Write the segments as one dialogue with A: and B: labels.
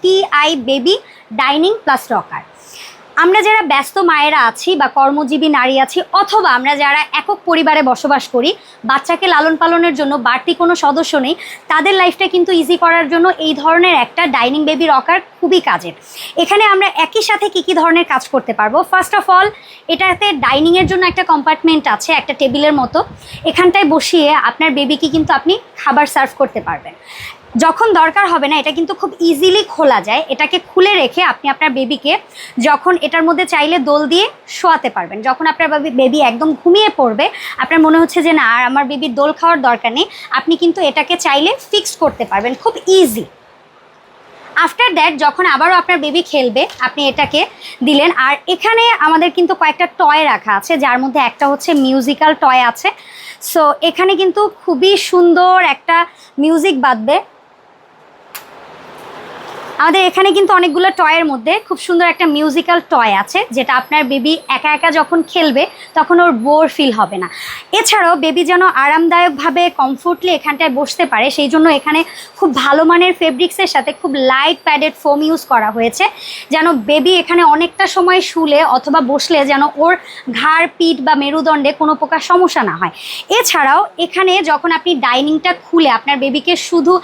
A: TI baby dining plus rocker. আমরা যারা ব্যস্ত মায়েরা আছি বা কর্মজীবী নারী আছি, অথবা আমরা যারা একক পরিবারে বসবাস করি, বাচ্চাকে লালন পালনের জন্য বাড়তি কোনো সদস্য নেই, তাদের লাইফটা কিন্তু ইজি করার জন্য এই ধরনের একটা ডাইনিং বেবি রকার খুবই কাজের। এখানে আমরা একই সাথে কী ধরনের কাজ করতে পারবো? ফার্স্ট অফ অল, এটাতে ডাইনিংয়ের জন্য একটা কম্পার্টমেন্ট আছে, একটা টেবিলের মতো। এখানটায় বসিয়ে আপনার বেবিকে কিন্তু আপনি খাবার সার্ভ করতে পারবেন। যখন দরকার হবে না, এটা কিন্তু খুব ইজিলি খোলা যায়। এটাকে খুলে রেখে আপনি আপনার বেবিকে যখন এটার মধ্যে চাইলে দোল দিয়ে শোয়াতে পারবেন। যখন আপনার বেবি একদম ঘুমিয়ে পড়বে, আপনার মনে হচ্ছে যে না আর আমার বেবির দোল খাওয়ার দরকার নেই, আপনি কিন্তু এটাকে চাইলে ফিক্সড করতে পারবেন, খুব ইজি। আফটার দ্যাট যখন আবারও আপনার বেবি খেলবে, আপনি এটাকে দিলেন। আর এখানে আমাদের কিন্তু কয়েকটা টয় রাখা আছে, যার মধ্যে একটা হচ্ছে মিউজিক্যাল টয় আছে। সো এখানে কিন্তু খুবই সুন্দর একটা মিউজিক বাজবে। আমাদের এখানে কিন্তু অনেকগুলো টয়ের মধ্যে খুব সুন্দর একটা মিউজিক্যাল টয় আছে, যেটা আপনার বেবি একা একা যখন খেলবে তখন ওর বোর ফিল হবে না। এছাড়াও বেবি যেন আরামদায়কভাবে কমফোর্টলি এখানটায় বসতে পারে, সেই জন্য এখানে খুব ভালো মানের ফেব্রিক্সের সাথে খুব লাইট প্যাডেড ফোম ইউজ করা হয়েছে, যেন বেবি এখানে অনেকটা সময় শুলে অথবা বসলে যেন ওর ঘাড়, পিঠ বা মেরুদণ্ডে কোনো প্রকার সমস্যা না হয়। এছাড়াও এখানে যখন আপনি ডাইনিংটা খুলে আপনার বেবিকে শুধু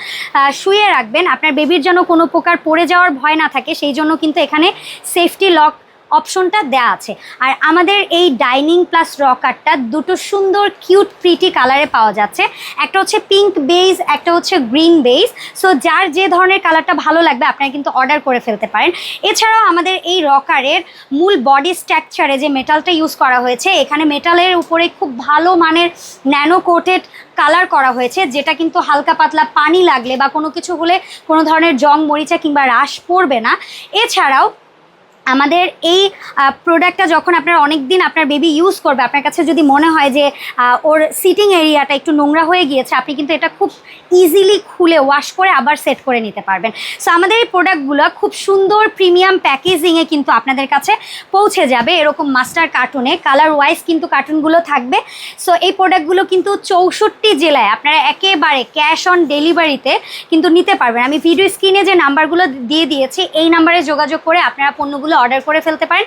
A: শুয়ে রাখবেন, আপনার বেবির যেন কোনো প্রকার পড়ে যাওয়ার ভয় না থাকে, সেই জন্য কিন্তু এখানে সেফটি লক অপশনটা দেওয়া আছে। আর আমাদের এই ডাইনিং প্লাস রকারটা দুটো সুন্দর কিউট প্রিটি কালারে পাওয়া যাচ্ছে। একটা হচ্ছে পিঙ্ক বেজ, একটা হচ্ছে গ্রিন বেজ। সো যার যে ধরনের কালারটা ভালো লাগবে আপনারা কিন্তু অর্ডার করে ফেলতে পারেন। এছাড়াও আমাদের এই রকারের মূল বডি স্ট্রাকচারে যে মেটালটা ইউজ করা হয়েছে, এখানে মেটালের উপরে খুব ভালো মানের ন্যানো কোটেড কালার করা হয়েছে, যেটা কিন্তু হালকা পাতলা পানি লাগলে বা কোনো কিছু হলে কোনো ধরনের জং, মরিচা কিংবা রাশ পড়বে না। এছাড়াও আমাদের এই প্রোডাক্টটা যখন আপনার অনেক দিন আপনার বেবি ইউজ করবে, আপনার কাছে যদি মনে হয় যে ওর সিটিং এরিয়াটা একটু নোংরা হয়ে গিয়েছে, আপনি কিন্তু এটা খুব ইজিলি খুলে ওয়াশ করে আবার সেট করে নিতে পারবেন। সো আমাদের এই প্রোডাক্টগুলো খুব সুন্দর প্রিমিয়াম প্যাকেজিংয়ে কিন্তু আপনাদের কাছে পৌঁছে যাবে, এরকম মাস্টার কার্টুনে কালার ওয়াইজ কিন্তু কার্টুনগুলো থাকবে। সো এই প্রোডাক্টগুলো কিন্তু 64 জেলায় আপনারা একেবারে ক্যাশ অন ডেলিভারিতে কিন্তু নিতে পারবেন। আমি ভিডিও স্ক্রিনে যে নাম্বারগুলো দিয়ে দিয়েছি, এই নাম্বারে যোগাযোগ করে আপনারা পণ্যগুলো অর্ডার করে ফেলতে পারেন।